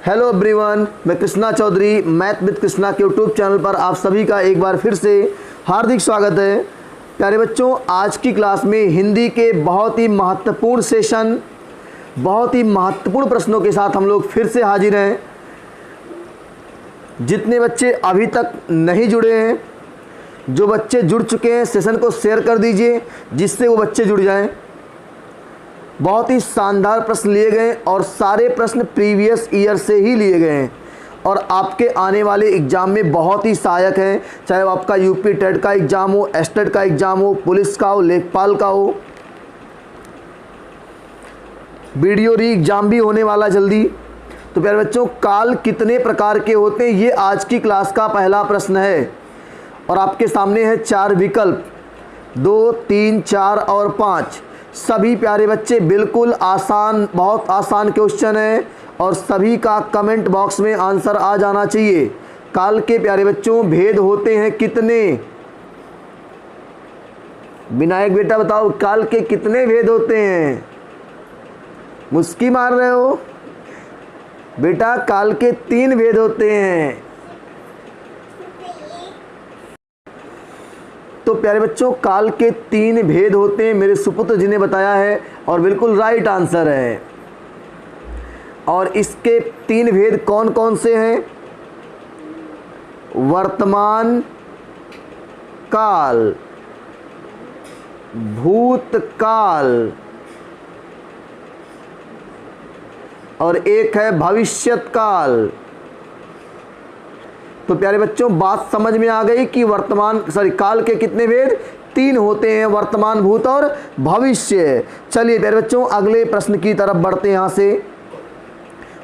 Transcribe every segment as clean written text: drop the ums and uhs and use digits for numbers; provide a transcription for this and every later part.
Hello everyone, मैं Krishna Chaudhary math with Krishna के YouTube channel पर आप सभी का एक बार फिर से हार्दिक स्वागत है। प्यारे बच्चों, आज की क्लास में हिंदी के बहुत ही महत्वपूर्ण सेशन, बहुत ही महत्वपूर्ण प्रश्नों के साथ हम लोग फिर से हाजिर हैं। जितने बच्चे अभी तक नहीं जुड़े हैं, जो बच्चे जुड़ चुके हैं, सेशन को शेयर कर दीजिए जिससे वो बच्चे जुड़ जाएं। बहुत ही शानदार प्रश्न लिए गए और सारे प्रश्न प्रीवियस ईयर से ही लिए गए हैं और आपके आने वाले एग्ज़ाम में बहुत ही सहायक हैं। चाहे वो आपका यूपी टेट का एग्ज़ाम हो, एस्टेट का एग्ज़ाम हो, पुलिस का हो, लेखपाल का हो, वीडियो री एग्ज़ाम भी होने वाला जल्दी। तो प्यारे बच्चों, काल कितने प्रकार के होते हैं, ये आज की क्लास का पहला प्रश्न है और आपके सामने है 4 विकल्प, 2, 3, 4 और 5। सभी प्यारे बच्चे बिल्कुल आसान, बहुत आसान क्वेश्चन है और सभी का कमेंट बॉक्स में आंसर आ जाना चाहिए। काल के प्यारे बच्चों भेद होते हैं कितने? विनायक बेटा बताओ, काल के कितने भेद होते हैं? मुस्की मार रहे हो बेटा। काल के 3 भेद होते हैं। तो प्यारे बच्चों, काल के 3 भेद होते हैं, मेरे सुपुत्र जी ने बताया है और बिल्कुल राइट आंसर है। और इसके 3 भेद कौन कौन से हैं? वर्तमान काल, भूतकाल और एक है भविष्यत काल। तो प्यारे बच्चों, बात समझ में आ गई कि काल के कितने भेद? 3 होते हैं, वर्तमान, भूत और भविष्य। चलिए प्यारे बच्चों, अगले प्रश्न की तरफ बढ़ते हैं। यहाँ से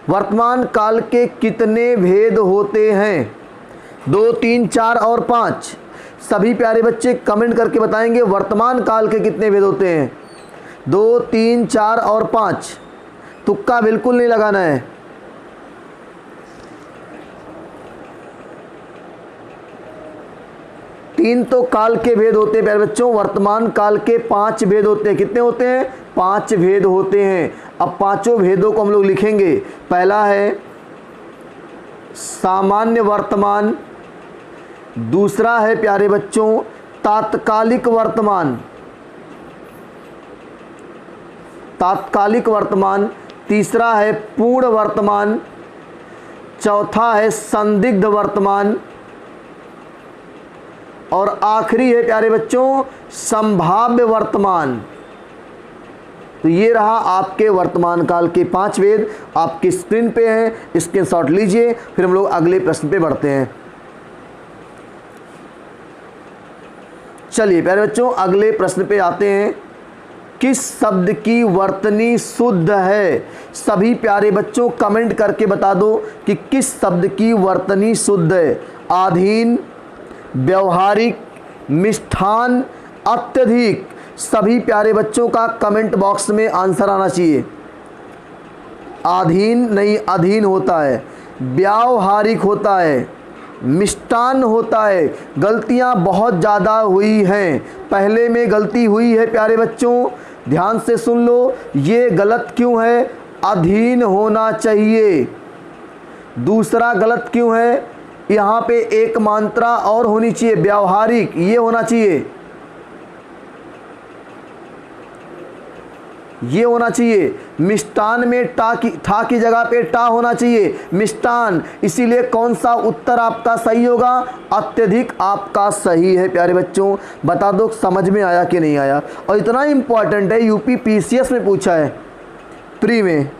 वर्तमान काल के कितने भेद होते हैं? 2, 3, 4 और 5। सभी प्यारे बच्चे कमेंट करके बताएंगे वर्तमान काल के कितने भेद होते हैं। 2, 3, 4 और 5। तुक्का बिल्कुल नहीं लगाना है। तीन तो काल के भेद होते हैं प्यारे बच्चों। वर्तमान काल के 5 भेद होते हैं। कितने होते हैं? 5 भेद होते हैं। अब पांचों भेदों को हम लोग लिखेंगे। पहला है सामान्य वर्तमान, दूसरा है प्यारे बच्चों तात्कालिक वर्तमान, तीसरा है पूर्ण वर्तमान, चौथा है संदिग्ध वर्तमान और आखिरी है प्यारे बच्चों संभाव्य वर्तमान। तो ये रहा आपके वर्तमान काल के 5 भेद, आपकी स्क्रीन पे हैं, स्क्रीनशॉट लीजिए। फिर हम लोग अगले प्रश्न पे बढ़ते हैं। चलिए प्यारे बच्चों, अगले प्रश्न पे आते हैं। किस शब्द की वर्तनी शुद्ध है? सभी प्यारे बच्चों कमेंट करके बता दो कि किस शब्द की वर्तनी शुद्ध है। आधीन, व्यवहारिक, मिष्ठान, अत्यधिक। सभी प्यारे बच्चों का कमेंट बॉक्स में आंसर आना चाहिए। आधीन नहीं, अधीन होता है, व्यावहारिक होता है, मिष्टान होता है। गलतियां बहुत ज़्यादा हुई हैं। पहले में गलती हुई है प्यारे बच्चों, ध्यान से सुन लो। ये गलत क्यों है? अधीन होना चाहिए। दूसरा गलत क्यों है? यहाँ पे एक मात्रा और होनी चाहिए, व्यावहारिक, ये होना चाहिए, ये होना चाहिए। मिष्टान में ठा की जगह पे टा होना चाहिए, मिष्टान। इसीलिए कौन सा उत्तर आपका सही होगा? अत्यधिक आपका सही है। प्यारे बच्चों बता दो समझ में आया कि नहीं आया। और इतना इंपॉर्टेंट है, यूपी पीसीएस में पूछा है प्री में।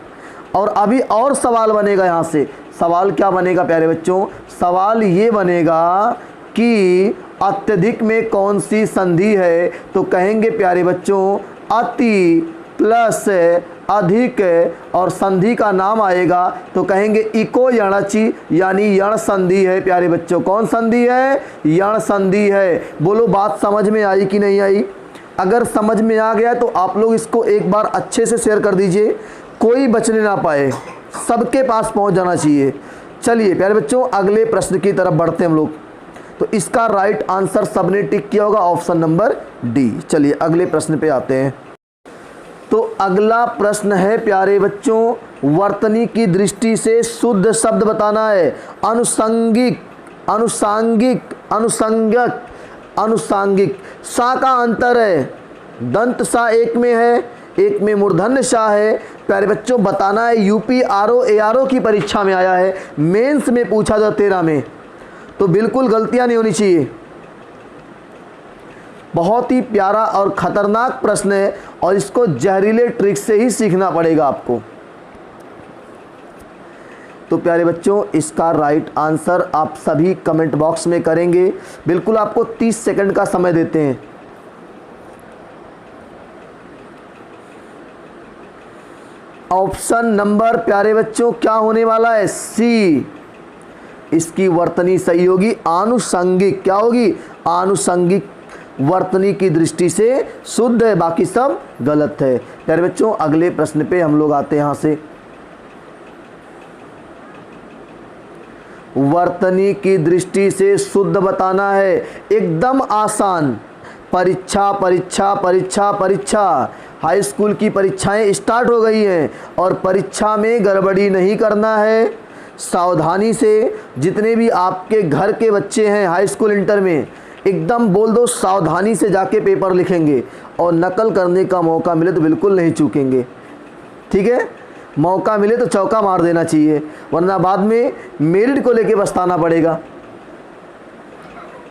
और अभी और सवाल बनेगा यहाँ से। सवाल क्या बनेगा प्यारे बच्चों? सवाल ये बनेगा कि अत्यधिक में कौन सी संधि है? तो कहेंगे प्यारे बच्चों अति प्लस अधिक और संधि का नाम आएगा तो कहेंगे इको यणचि, यानी यण संधि है। प्यारे बच्चों कौन संधि है? यण संधि है। बोलो बात समझ में आई कि नहीं आई? अगर समझ में आ गया तो आप लोग इसको एक बार अच्छे से शेयर कर दीजिए, कोई बचने ना पाए, सबके पास पहुंच जाना चाहिए। चलिए प्यारे बच्चों, अगले प्रश्न की तरफ बढ़ते हैं हम लोग। तो इसका राइट आंसर सबने टिक किया होगा, ऑप्शन नंबर डी। चलिए अगले प्रश्न पे आते हैं। तो अगला प्रश्न है प्यारे बच्चों, वर्तनी की दृष्टि से शुद्ध शब्द बताना है। अनुसंगिक, अनुसांगिक, अनुसंगक, अनुसांगिक। सा का अंतर है, दंत सा एक में है, एक में मूर्धन्य सा है। प्यारे बच्चों बताना है, यूपी आरओ एआरओ की परीक्षा में आया है, मेंस में पूछा 2013 में, तो बिल्कुल गलतियां नहीं होनी चाहिए। बहुत ही प्यारा और खतरनाक प्रश्न है और इसको जहरीले ट्रिक से ही सीखना पड़ेगा आपको। तो प्यारे बच्चों इसका राइट आंसर आप सभी कमेंट बॉक्स में करेंगे। बिल्कुल आपको 30 सेकंड का समय देते हैं। ऑप्शन नंबर प्यारे बच्चों क्या होने वाला है? सी। इसकी वर्तनी सही होगी आनुषंगिक। क्या होगी? आनुषंगिक। वर्तनी की दृष्टि से शुद्ध है, बाकी सब गलत है। प्यारे बच्चों अगले प्रश्न पे हम लोग आते हैं। यहां से वर्तनी की दृष्टि से शुद्ध बताना है, एकदम आसान। परीक्षा परीक्षा परीक्षा परीक्षा, हाई स्कूल की परीक्षाएं स्टार्ट हो गई हैं और परीक्षा में गड़बड़ी नहीं करना है। सावधानी से जितने भी आपके घर के बच्चे हैं हाई स्कूल इंटर में, एकदम बोल दो सावधानी से जाके पेपर लिखेंगे और नकल करने का मौका मिले तो बिल्कुल नहीं चूकेंगे। ठीक है, मौका मिले तो चौका मार देना चाहिए, वरना बाद में मेरिट को लेके पछताना पड़ेगा।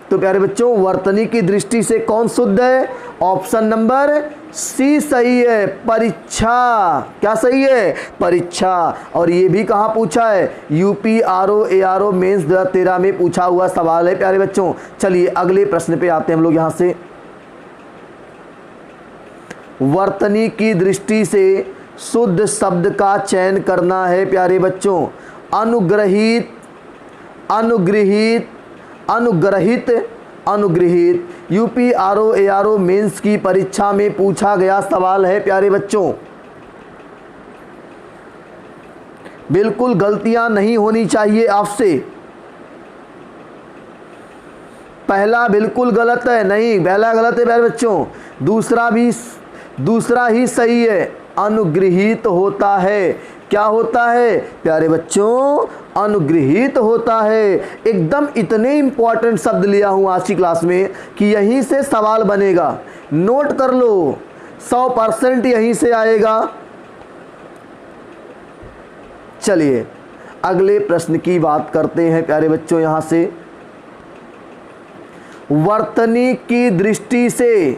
तो प्यारे बच्चों वर्तनी की दृष्टि से कौन शुद्ध है? ऑप्शन नंबर सी सही है, परीक्षा। क्या सही है? परीक्षा। और ये भी कहाँ पूछा है? यूपी आरओ एआरओ मेंस 2013 में पूछा हुआ सवाल है प्यारे बच्चों। चलिए अगले प्रश्न पे आते हैं हम लोग। यहां से वर्तनी की दृष्टि से शुद्ध शब्द का चयन करना है प्यारे बच्चों। अनुग्रहित, अनुग्रहित, अनुग्रहित, अनुग्रहित। यूपी आरओ एआरओ मेंस की परीक्षा में पूछा गया सवाल है प्यारे बच्चों। बिल्कुल गलतियां नहीं होनी चाहिए आपसे। पहला बिल्कुल गलत है, नहीं पहला गलत है प्यारे बच्चों। दूसरा ही सही है, अनुग्रहित होता है। क्या होता है प्यारे बच्चों? अनुग्रहित होता है। एकदम इतने इंपॉर्टेंट शब्द लिया हूं आज की क्लास में कि यहीं से सवाल बनेगा, नोट कर लो, 100% यहीं से आएगा। चलिए अगले प्रश्न की बात करते हैं प्यारे बच्चों। यहां से वर्तनी की दृष्टि से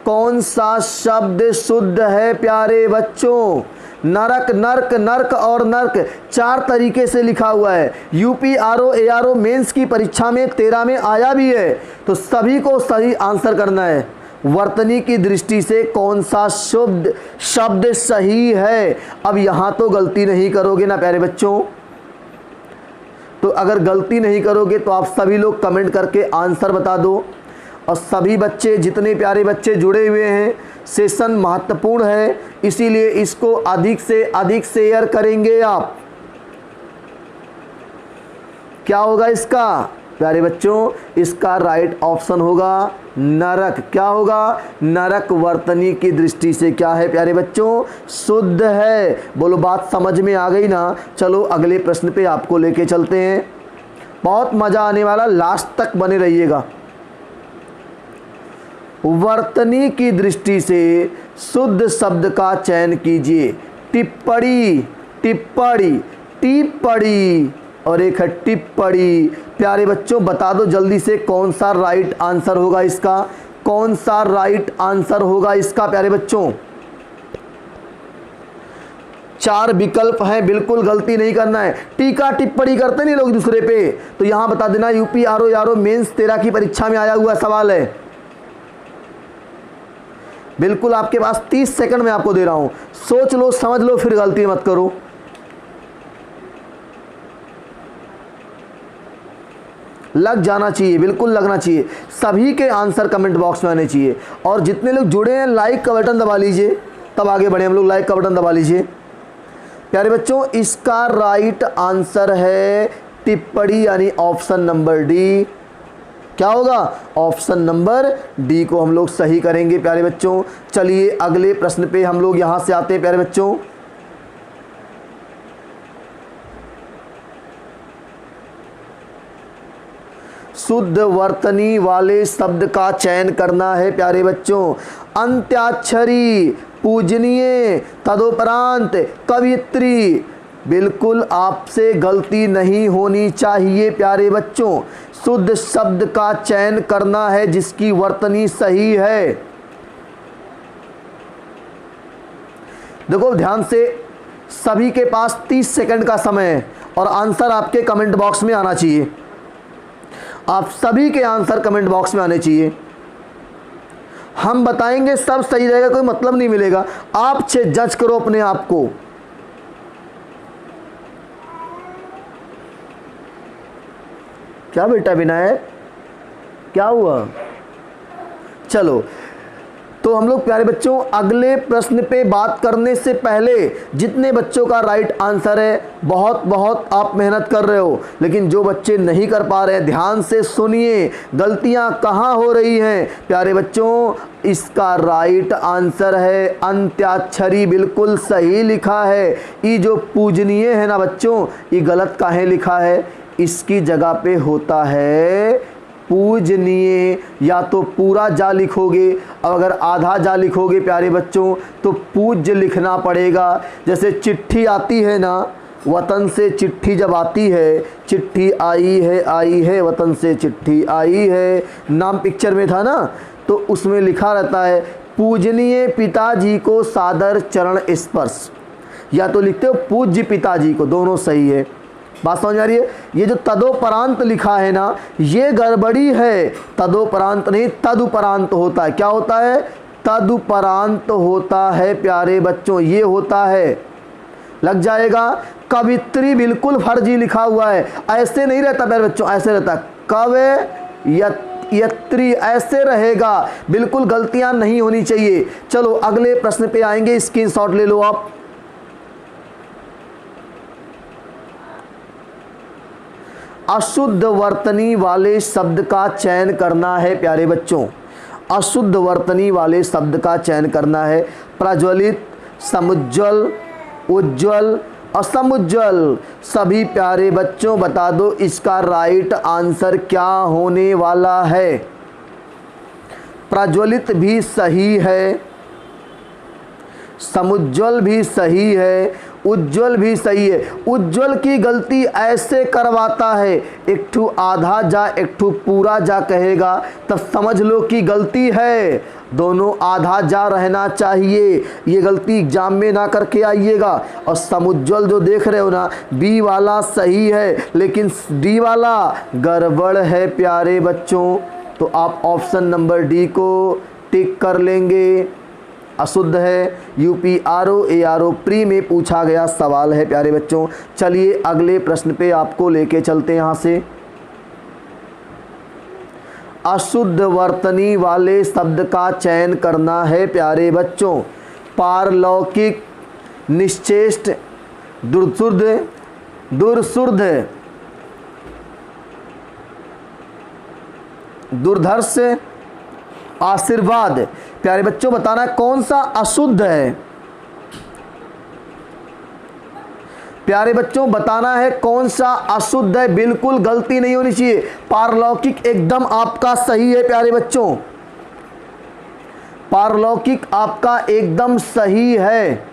कौन सा शब्द शुद्ध है प्यारे बच्चों? नरक, नर्क, नर्क और नर्क 4 तरीके से लिखा हुआ है। यूपी आरओ एआरओ मेंस की परीक्षा में 13 में आया भी है, तो सभी को सही आंसर करना है। वर्तनी की दृष्टि से कौन सा शुद्ध शब्द सही है? अब यहां तो गलती नहीं करोगे ना प्यारे बच्चों। तो अगर गलती नहीं करोगे तो आप सभी लोग कमेंट करके आंसर बता दो। और सभी बच्चे, जितने प्यारे बच्चे जुड़े हुए हैं, सेशन महत्वपूर्ण है, इसीलिए इसको अधिक से अधिक शेयर करेंगे आप। क्या होगा इसका प्यारे बच्चों? इसका राइट ऑप्शन होगा नरक। क्या होगा? नरक वर्तनी की दृष्टि से क्या है प्यारे बच्चों? शुद्ध है। बोलो बात समझ में आ गई ना? चलो अगले प्रश्न पे आपको लेके चलते हैं, बहुत मजा आने वाला, लास्ट तक बने रहिएगा। वर्तनी की दृष्टि से शुद्ध शब्द का चयन कीजिए। टिप्पणी, टिप्पणी, टिप्पणी और एक है टिप्पणी। प्यारे बच्चों बता दो जल्दी से कौन सा राइट आंसर होगा इसका? कौन सा राइट आंसर होगा इसका प्यारे बच्चों? 4 विकल्प हैं, बिल्कुल गलती नहीं करना है। टीका टिप्पणी करते नहीं लोग दूसरे पे, तो यहां बता देना यूपी आरओ एआरओ मेंस 13 की परीक्षा में आया हुआ सवाल है। बिल्कुल आपके पास 30 सेकंड में आपको दे रहा हूं, सोच लो, समझ लो, फिर गलती मत करो। लग जाना चाहिए, बिल्कुल लगना चाहिए। सभी के आंसर कमेंट बॉक्स में आने चाहिए। और जितने लोग जुड़े हैं लाइक का बटन दबा लीजिए, तब आगे बढ़े हम लोग। लाइक का बटन दबा लीजिए प्यारे बच्चों। इसका राइट आंसर है टिप्पणी, यानी ऑप्शन नंबर डी। क्या होगा? ऑप्शन नंबर डी को हम लोग सही करेंगे प्यारे बच्चों। चलिए अगले प्रश्न पे हम लोग यहां से आते हैं प्यारे बच्चों। शुद्ध वर्तनी वाले शब्द का चयन करना है प्यारे बच्चों। अंत्याक्षरी, पूजनीय, तदोपरांत, कवियत्री। बिल्कुल आपसे गलती नहीं होनी चाहिए प्यारे बच्चों। शुद्ध शब्द का चयन करना है जिसकी वर्तनी सही है। देखो ध्यान से, सभी के पास 30 सेकंड का समय है और आंसर आपके कमेंट बॉक्स में आना चाहिए। आप सभी के आंसर कमेंट बॉक्स में आने चाहिए। हम बताएंगे सब सही रहेगा, कोई मतलब नहीं मिलेगा। आप जज करो अपने आप को। क्या बेटा विनायक, क्या हुआ? चलो तो हम लोग प्यारे बच्चों अगले प्रश्न पे बात करने से पहले, जितने बच्चों का राइट आंसर है बहुत बहुत आप मेहनत कर रहे हो, लेकिन जो बच्चे नहीं कर पा रहे हैं ध्यान से सुनिए गलतियां कहाँ हो रही हैं प्यारे बच्चों। इसका राइट आंसर है अंत्याक्षरी, बिल्कुल सही लिखा है। ये जो पूजनीय है ना बच्चों, ये गलत काहे लिखा है? इसकी जगह पे होता है पूजनीय। या तो पूरा जा लिखोगे, और अगर आधा जा लिखोगे प्यारे बच्चों तो पूज्य लिखना पड़ेगा। जैसे चिट्ठी आती है ना, वतन से चिट्ठी जब आती है, चिट्ठी आई है वतन से चिट्ठी आई है, नाम पिक्चर में था ना, तो उसमें लिखा रहता है पूजनीय पिताजी को सादर चरण स्पर्श, या तो लिखते हो पूज्य पिताजी को, दोनों सही है। बात समझ आ रही है? ये जो तदोपरांत लिखा है ना, ये गड़बड़ी है। तदोपरांत नहीं, तदुपरांत होता है। क्या होता है? तदुपरांत होता है प्यारे बच्चों, ये होता है, लग जाएगा। कवित्री बिल्कुल फर्जी लिखा हुआ है, ऐसे नहीं रहता प्यारे बच्चों, ऐसे रहता कवयत्री, ऐसे रहेगा। बिल्कुल गलतियां नहीं होनी चाहिए। चलो अगले प्रश्न पे आएंगे, स्क्रीनशॉट ले लो आप। अशुद्ध वर्तनी वाले शब्द का चयन करना है प्यारे बच्चों। अशुद्ध वर्तनी वाले शब्द का चयन करना है। प्रज्वलित, समुज्ज्वल, उज्ज्वल, असमुज्ज्वल। सभी प्यारे बच्चों बता दो इसका राइट आंसर क्या होने वाला है। प्रज्वलित भी सही है, समुज्ज्वल भी सही है, उज्ज्वल भी सही है। उज्ज्वल की गलती ऐसे करवाता है, एक ठू आधा जा एक ठू पूरा जा कहेगा, तब समझ लो कि गलती है। दोनों आधा जा रहना चाहिए, ये गलती एग्जाम में ना करके आइएगा। और समुज्ज्वल जो देख रहे हो ना, बी वाला सही है लेकिन डी वाला गड़बड़ है प्यारे बच्चों। तो आप ऑप्शन नंबर डी को टिक कर लेंगे, अशुद्ध है। यूपी आरओ प्री में पूछा गया सवाल है प्यारे बच्चों। चलिए अगले प्रश्न पे आपको लेके चलते हैं यहाँ से। अशुद्ध वर्तनी वाले शब्द का चयन करना है प्यारे बच्चों। पारलौकिक, निश्चेष्ट, दुर्शुद्ध, दुर्शुद्ध, दुर्धर्ष, आशीर्वाद। प्यारे बच्चों बताना है कौन सा अशुद्ध है। प्यारे बच्चों बताना है कौन सा अशुद्ध है, बिल्कुल गलती नहीं होनी चाहिए। पारलौकिक एकदम आपका सही है प्यारे बच्चों, पारलौकिक आपका एकदम सही है।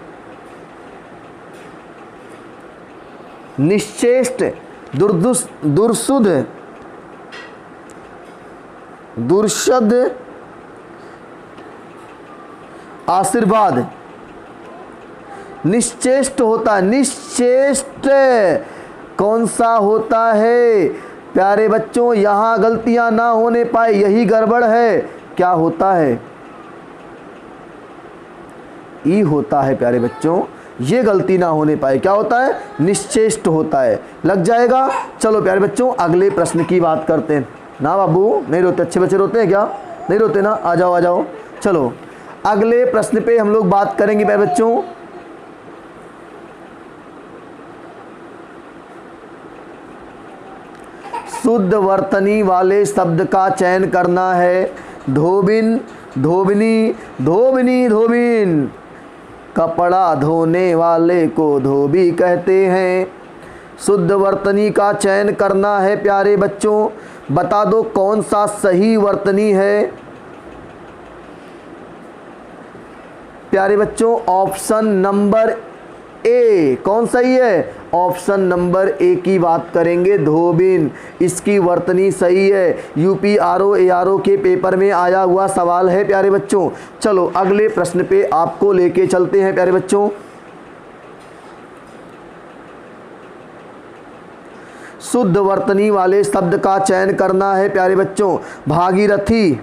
निश्चेष्ट, दुर्शुद्ध, दुर्शद, आशीर्वाद। निश्चेष्ट होता है, निश्चेष्ट कौन सा होता है प्यारे बच्चों? यहां गलतियां ना होने पाए, यही गड़बड़ है। क्या होता है? ई होता है प्यारे बच्चों, ये गलती ना होने पाए। क्या होता है? निश्चेष्ट होता है, लग जाएगा। चलो प्यारे बच्चों अगले प्रश्न की बात करते हैं ना। बाबू नहीं रोते? अच्छे बच्चे रोते हैं क्या? नहीं रोते ना? आ जाओ आ जाओ। चलो अगले प्रश्न पे हम लोग बात करेंगे प्यारे बच्चों। शुद्ध वर्तनी वाले शब्द का चयन करना है। धोबिन, धोबिनी, धोबिनी, धोबिन। कपड़ा धोने वाले को धोबी कहते हैं। शुद्ध वर्तनी का चयन करना है प्यारे बच्चों। बता दो कौन सा सही वर्तनी है प्यारे बच्चों। Option number A. कौन सही है? ऑप्शन नंबर ए की बात करेंगे, धोबिन। इसकी वर्तनी सही है। यूपी आरओ एआरओ के पेपर में आया हुआ सवाल है प्यारे बच्चों। चलो अगले प्रश्न पे आपको लेके चलते हैं प्यारे बच्चों। शुद्ध वर्तनी वाले शब्द का चयन करना है प्यारे बच्चों। भागीरथी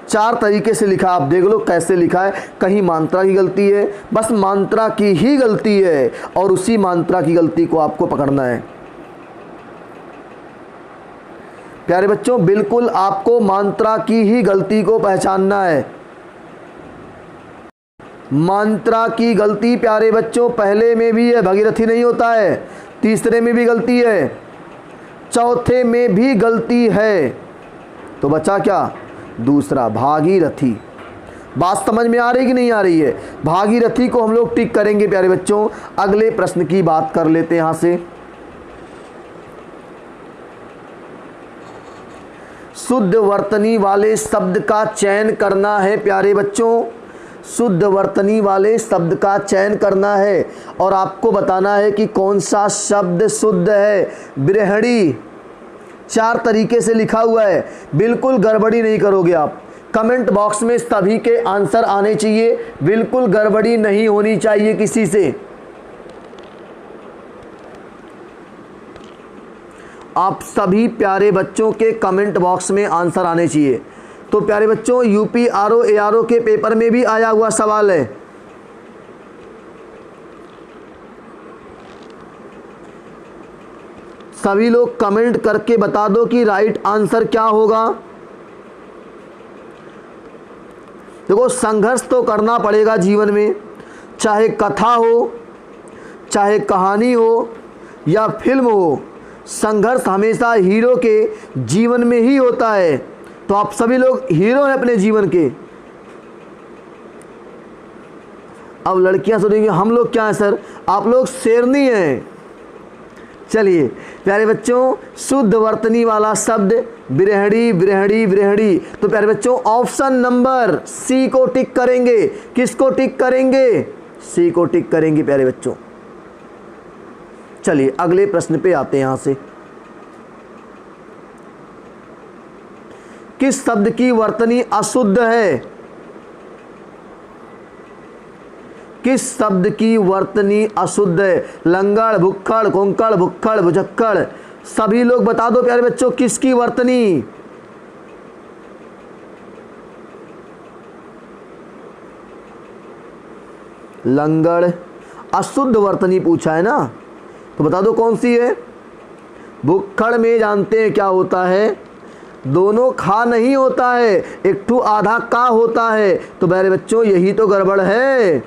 4 तरीके से लिखा, आप देख लो कैसे लिखा है। कहीं मात्रा की गलती है, बस मात्रा की ही गलती है और उसी मात्रा की गलती को आपको पकड़ना है प्यारे बच्चों। बिल्कुल आपको मात्रा की ही गलती को पहचानना है। मात्रा की गलती प्यारे बच्चों पहले में भी है, भगीरथी नहीं होता है। तीसरे में भी गलती है, चौथे में भी गलती है, तो बचा क्या? दूसरा, भागीरथी। बात समझ में आ रही कि नहीं आ रही है? भागीरथी को हम लोग टिक करेंगे प्यारे बच्चों। अगले प्रश्न की बात कर लेते हैं यहां से। शुद्ध वर्तनी वाले शब्द का चयन करना है प्यारे बच्चों। शुद्ध वर्तनी वाले शब्द का चयन करना है और आपको बताना है कि कौन सा शब्द शुद्ध है। बिरहड़ी 4 तरीके से लिखा हुआ है, बिल्कुल गड़बड़ी नहीं करोगे आप। कमेंट बॉक्स में सभी के आंसर आने चाहिए, बिल्कुल गड़बड़ी नहीं होनी चाहिए किसी से। आप सभी प्यारे बच्चों के कमेंट बॉक्स में आंसर आने चाहिए। तो प्यारे बच्चों यूपी आरओ एआरओ के पेपर में भी आया हुआ सवाल है। सभी लोग कमेंट करके बता दो कि राइट आंसर क्या होगा। देखो संघर्ष तो करना पड़ेगा जीवन में, चाहे कथा हो, चाहे कहानी हो या फिल्म हो। संघर्ष हमेशा हीरो के जीवन में ही होता है। तो आप सभी लोग हीरो हैं अपने जीवन के। अब लड़कियां सोचेंगी हम लोग क्या हैं सर? आप लोग शेरनी हैं। चलिए प्यारे बच्चों, शुद्ध वर्तनी वाला शब्द बिरहड़ी, बिरहड़ी, बिरहड़ी। तो प्यारे बच्चों ऑप्शन नंबर सी को टिक करेंगे। किसको टिक करेंगे? सी को टिक करेंगे प्यारे बच्चों। चलिए अगले प्रश्न पे आते हैं यहां से। किस शब्द की वर्तनी अशुद्ध है? किस शब्द की वर्तनी अशुद्ध है? लंगड़, भुक्खड़, कोंकड़, भुक्खड़, भुजक्कड़। सभी लोग बता दो प्यारे बच्चों किसकी वर्तनी? लंगड़ अशुद्ध वर्तनी पूछा है ना, तो बता दो कौन सी है। भुक्खड़ में जानते हैं क्या होता है? दोनों खा नहीं होता है, एक ठू आधा का होता है। तो प्यारे बच्चों यही तो गड़बड़ है।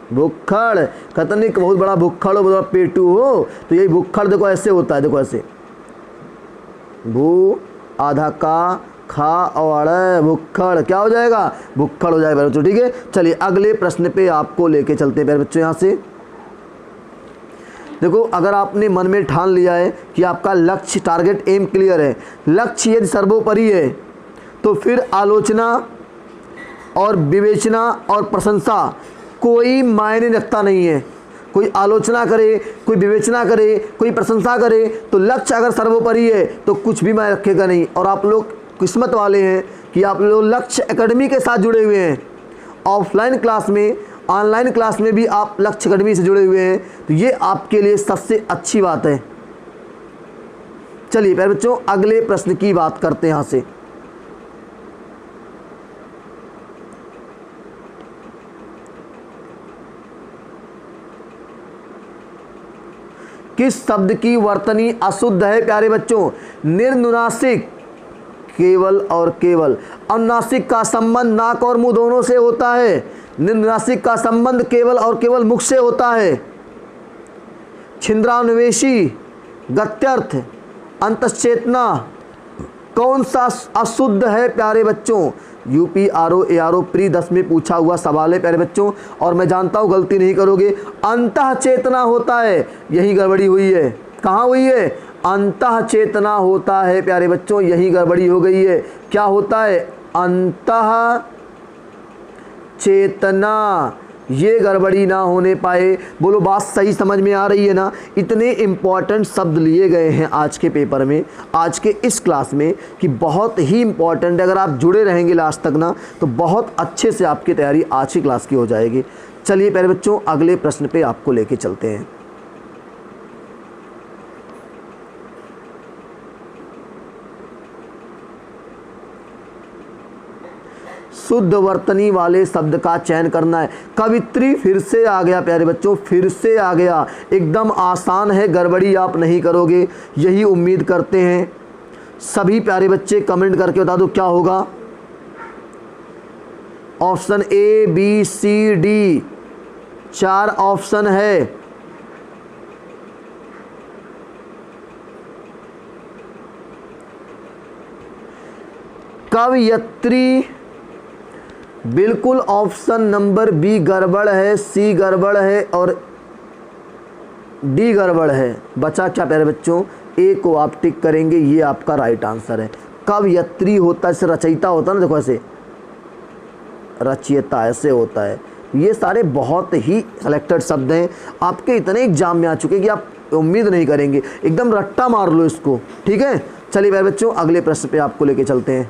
भुक्खड़ कहते नहीं कि बहुत बड़ा भुक्खड़ हो, बहुत बड़ा पेटू हो, तो यही भुक्खड़ देखो ऐसे होता है। देखो ऐसे, भू आधा का, खा और भुक्खड़, क्या हो जाएगा? भुक्खड़ हो जाएगा बच्चों। ठीक है, चलिए अगले प्रश्न पे आपको लेके चलते हैं प्यारे बच्चों। यहाँ से देखो, अगर आपने मन में ठान लिया है कि आपका लक्ष्य, टारगेट, एम क्लियर है, लक्ष्य यदि सर्वोपरि है, तो फिर आलोचना और विवेचना और प्रशंसा कोई मायने रखता नहीं है। कोई आलोचना करे, कोई विवेचना करे, कोई प्रशंसा करे, तो लक्ष्य अगर सर्वोपरि है तो कुछ भी मायने रखेगा नहीं। और आप लोग किस्मत वाले हैं कि आप लोग लक्ष्य एकेडमी के साथ जुड़े हुए हैं। ऑफलाइन क्लास में, ऑनलाइन क्लास में भी आप लक्ष्य एकेडमी से जुड़े हुए हैं, तो ये आपके लिए सबसे अच्छी बात है। चलिए प्यारे बच्चों अगले प्रश्न की बात करते हैं यहाँ से। किस शब्द की वर्तनी अशुद्ध है प्यारे बच्चों? निर्नुनासिक, केवल और केवल। अनुनासिक का संबंध नाक और मुंह दोनों से होता है। निर्नुनासिक का संबंध केवल और केवल मुख से होता है। छिंद्रान्वेषी, गत्यर्थ, अंतश्चेतना कौन सा अशुद्ध है प्यारे बच्चों? यूपी आरओ एआरओ प्री 10 में पूछा हुआ सवाल है प्यारे बच्चों, और मैं जानता हूँ गलती नहीं करोगे। अंतः चेतना होता है, यही गड़बड़ी हुई है। कहाँ हुई है? अंतः चेतना होता है प्यारे बच्चों, यही गड़बड़ी हो गई है। क्या होता है? अंतः चेतना, ये गड़बड़ी ना होने पाए। बोलो बात सही समझ में आ रही है ना? इतने इम्पॉर्टेंट शब्द लिए गए हैं आज के पेपर में, आज के इस क्लास में, कि बहुत ही इम्पॉर्टेंट। अगर आप जुड़े रहेंगे लास्ट तक ना, तो बहुत अच्छे से आपकी तैयारी आज की क्लास की हो जाएगी। चलिए प्यारे बच्चों, अगले प्रश्न पे आपको लेके चलते हैं। शुद्ध वर्तनी वाले शब्द का चयन करना है। कवित्री फिर से आ गया प्यारे बच्चों, फिर से आ गया। एकदम आसान है, गड़बड़ी आप नहीं करोगे, यही उम्मीद करते हैं। सभी प्यारे बच्चे कमेंट करके बता दो क्या होगा। Option A B C D, 4 option है। कवयत्री, बिल्कुल ऑप्शन नंबर बी गड़बड़ है, सी गड़बड़ है और डी गड़बड़ है। बचा क्या प्यारे बच्चों? ए को आप टिक करेंगे, ये आपका राइट आंसर है। कवयत्री होता है, जैसे रचयिता होता है ना, देखो ऐसे रचयिता ऐसे होता है। ये सारे बहुत ही सिलेक्टेड शब्द हैं, आपके इतने एग्जाम में आ चुके कि आप उम्मीद नहीं करेंगे, एकदम रट्टा मार लो इसको, ठीक है। चलिए प्यारे बच्चों, अगले प्रश्न पे आपको लेके चलते हैं।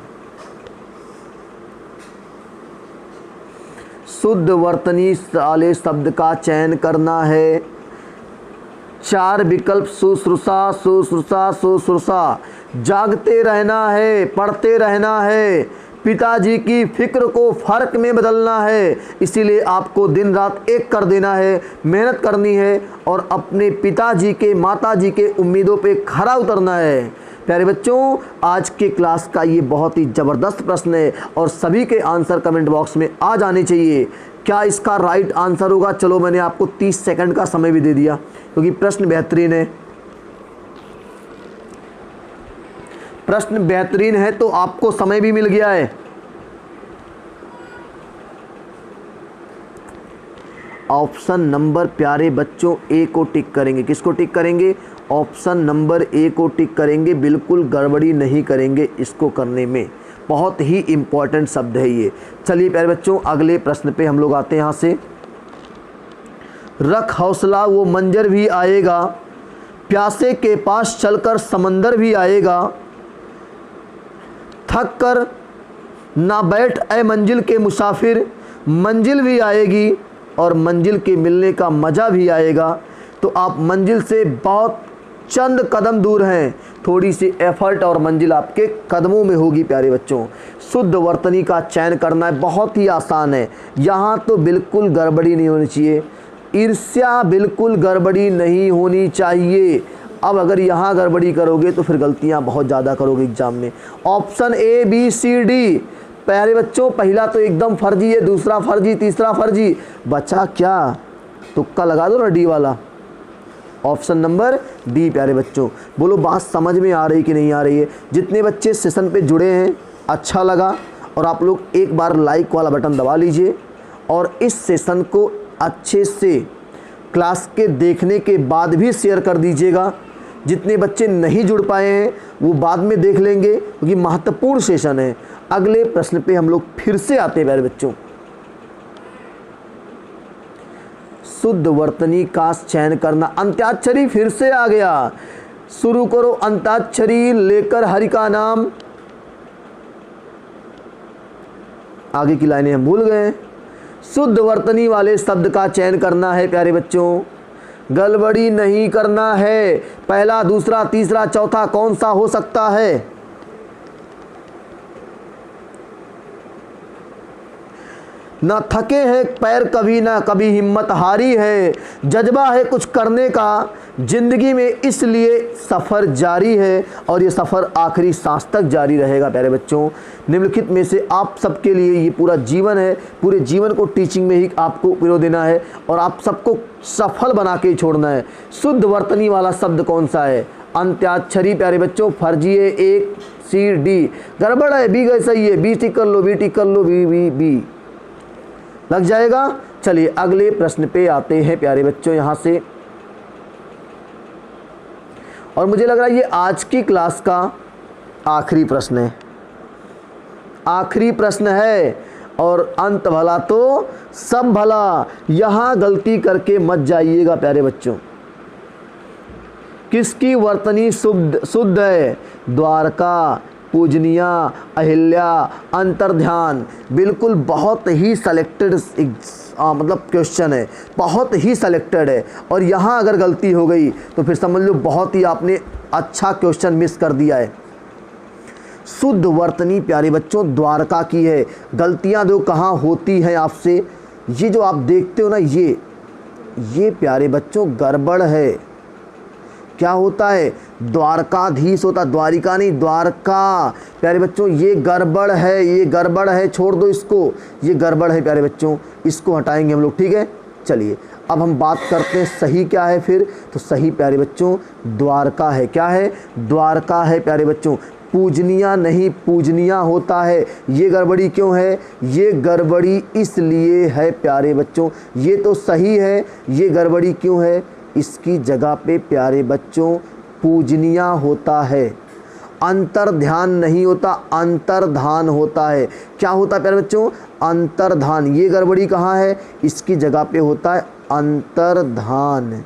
शुद्ध वर्तनी वाले शब्द का चयन करना है। 4 विकल्प शुश्रूषा, शुश्रूषा, शुश्रूषा। जागते रहना है, पढ़ते रहना है, पिताजी की फिक्र को फर्क में बदलना है, इसीलिए आपको दिन रात एक कर देना है, मेहनत करनी है और अपने पिताजी के, माताजी के उम्मीदों पे खरा उतरना है। प्यारे बच्चों, आज के क्लास का ये बहुत ही ज़बरदस्त प्रश्न है और सभी के आंसर कमेंट बॉक्स में आ जाने चाहिए। क्या इसका राइट आंसर होगा? चलो मैंने आपको 30 सेकंड का समय भी दे दिया, क्योंकि प्रश्न बेहतरीन है। प्रश्न बेहतरीन है तो आपको समय भी मिल गया है। ऑप्शन नंबर प्यारे बच्चों ए को टिक करेंगे। किसको टिक करेंगे? ऑप्शन नंबर ए को टिक करेंगे, बिल्कुल गड़बड़ी नहीं करेंगे इसको करने में। बहुत ही इम्पॉर्टेंट शब्द है ये। चलिए प्यारे बच्चों, अगले प्रश्न पे हम लोग आते हैं। यहाँ से, रख हौसला वो मंजर भी आएगा, प्यासे के पास चलकर समंदर भी आएगा, थक कर ना बैठ ऐ मंजिल के मुसाफिर, मंजिल भी आएगी और मंजिल के मिलने का मज़ा भी आएगा। तो आप मंजिल से बहुत चंद कदम दूर हैं, थोड़ी सी एफर्ट और मंजिल आपके कदमों में होगी प्यारे बच्चों। शुद्ध वर्तनी का चयन करना है, बहुत ही आसान है। यहाँ तो बिल्कुल गड़बड़ी नहीं होनी चाहिए, ईर्ष्या बिल्कुल गड़बड़ी नहीं होनी चाहिए। अब अगर यहाँ गड़बड़ी करोगे तो फिर गलतियाँ बहुत ज़्यादा करोगे एग्जाम में। Option A B C D प्यारे बच्चों, पहला तो एकदम फर्जी है, दूसरा फर्जी, तीसरा फर्जी, बचा क्या? तुक्का लगा दो ना, डी वाला, ऑप्शन नंबर डी प्यारे बच्चों। बोलो बात समझ में आ रही कि नहीं आ रही है? जितने बच्चे सेशन पे जुड़े हैं, अच्छा लगा, और आप लोग एक बार लाइक वाला बटन दबा लीजिए और इस सेशन को अच्छे से क्लास के देखने के बाद भी शेयर कर दीजिएगा। जितने बच्चे नहीं जुड़ पाए हैं वो बाद में देख लेंगे, क्योंकि महत्वपूर्ण सेशन है। अगले प्रश्न पे हम लोग फिर से आते हैं प्यारे बच्चों। शुद्ध वर्तनी का चयन करना। अंत्याक्षरी फिर से आ गया, शुरू करो अंताक्षरी लेकर हरि का नाम। आगे की लाइनें हम भूल गए। शुद्ध वर्तनी वाले शब्द का चयन करना है प्यारे बच्चों, गड़बड़ी नहीं करना है। पहला, दूसरा, तीसरा, चौथा कौन सा हो सकता है? न थके हैं पैर कभी, ना कभी हिम्मत हारी है, जज्बा है कुछ करने का जिंदगी में, इसलिए सफ़र जारी है और ये सफ़र आखिरी सांस तक जारी रहेगा। प्यारे बच्चों, निम्नलिखित में से आप सबके लिए ये पूरा जीवन है, पूरे जीवन को टीचिंग में ही आपको उपयोग देना है और आप सबको सफल बना के ही छोड़ना है। शुद्ध वर्तनी वाला शब्द कौन सा है? अंत्याक्षरी प्यारे बच्चों फर्जी है, 1 सी डी गड़बड़ है, बी गए सही है, बी टिक कर लो, बी टिक कर लो, बी बी बी लग जाएगा। चलिए अगले प्रश्न पे आते हैं प्यारे बच्चों यहाँ से, और मुझे लग रहा है ये आज की क्लास का आखिरी प्रश्न है, आखिरी प्रश्न है, और अंत भला तो सब भला, यहाँ गलती करके मत जाइएगा प्यारे बच्चों। किसकी वर्तनी शुद्ध है? द्वारका, पूजनिया, अहिल्या, अंतर्ध्यान। बिल्कुल बहुत ही सेलेक्टेड मतलब क्वेश्चन है, बहुत ही सेलेक्टेड है, और यहाँ अगर गलती हो गई तो फिर समझ लो बहुत ही आपने अच्छा क्वेश्चन मिस कर दिया है। शुद्ध वर्तनी प्यारे बच्चों द्वारका की है। गलतियाँ जो कहाँ होती हैं आपसे, ये जो आप देखते हो ना, ये प्यारे बच्चों गड़बड़ है। क्या होता है? द्वारकाधीश होता, द्वारिका नहीं, द्वारका। प्यारे बच्चों ये गड़बड़ है, ये गड़बड़ है, छोड़ दो इसको, ये गड़बड़ है प्यारे बच्चों, इसको हटाएंगे हम लोग, ठीक है। चलिए अब हम बात करते हैं सही क्या है फिर। तो सही प्यारे बच्चों द्वारका है। क्या है? द्वारका है प्यारे बच्चों। पूजनिया नहीं, पूजनिया होता है। ये गड़बड़ी क्यों है? ये गड़बड़ी इसलिए है प्यारे बच्चों, ये तो सही है, ये गड़बड़ी क्यों है? इसकी जगह पे प्यारे बच्चों पूजनिया होता है, अंतर्ध्यान नहीं होता, अंतर्धान होता है। क्या होता है प्यारे बच्चों? अंतर्धान। ये गड़बड़ी कहाँ है? इसकी जगह पे होता है अंतर्धान,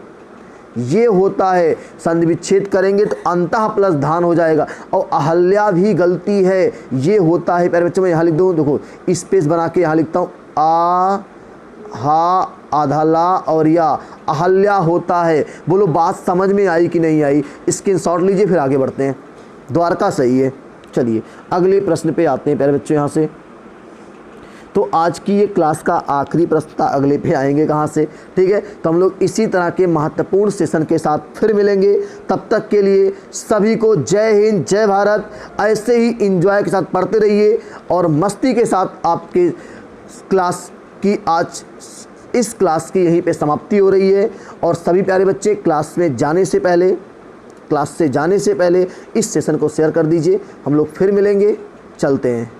ये होता है। संधि विच्छेद करेंगे तो अंतः प्लस धान हो जाएगा। और अहल्या भी गलती है, ये होता है प्यारे बच्चों। मैं यहाँ लिख दूँ, देखो स्पेस बना के यहाँ लिखता हूँ, आ हा आधा ला और या, अहल्या होता है। बोलो बात समझ में आई कि नहीं आई? स्क्रीनशॉट लीजिए, फिर आगे बढ़ते हैं। द्वारका सही है। चलिए अगले प्रश्न पे आते हैं प्यारे बच्चों यहाँ से। तो आज की ये क्लास का आखिरी प्रश्न था, अगले पे आएंगे कहाँ से, ठीक है। तो हम लोग इसी तरह के महत्वपूर्ण सेशन के साथ फिर मिलेंगे। तब तक के लिए सभी को जय हिंद, जय भारत। ऐसे ही इंजॉय के साथ पढ़ते रहिए और मस्ती के साथ। आपके क्लास की आज इस क्लास की यहीं पे समाप्ति हो रही है। और सभी प्यारे बच्चे क्लास से जाने से पहले इस सेशन को शेयर कर दीजिए। हम लोग फिर मिलेंगे, चलते हैं।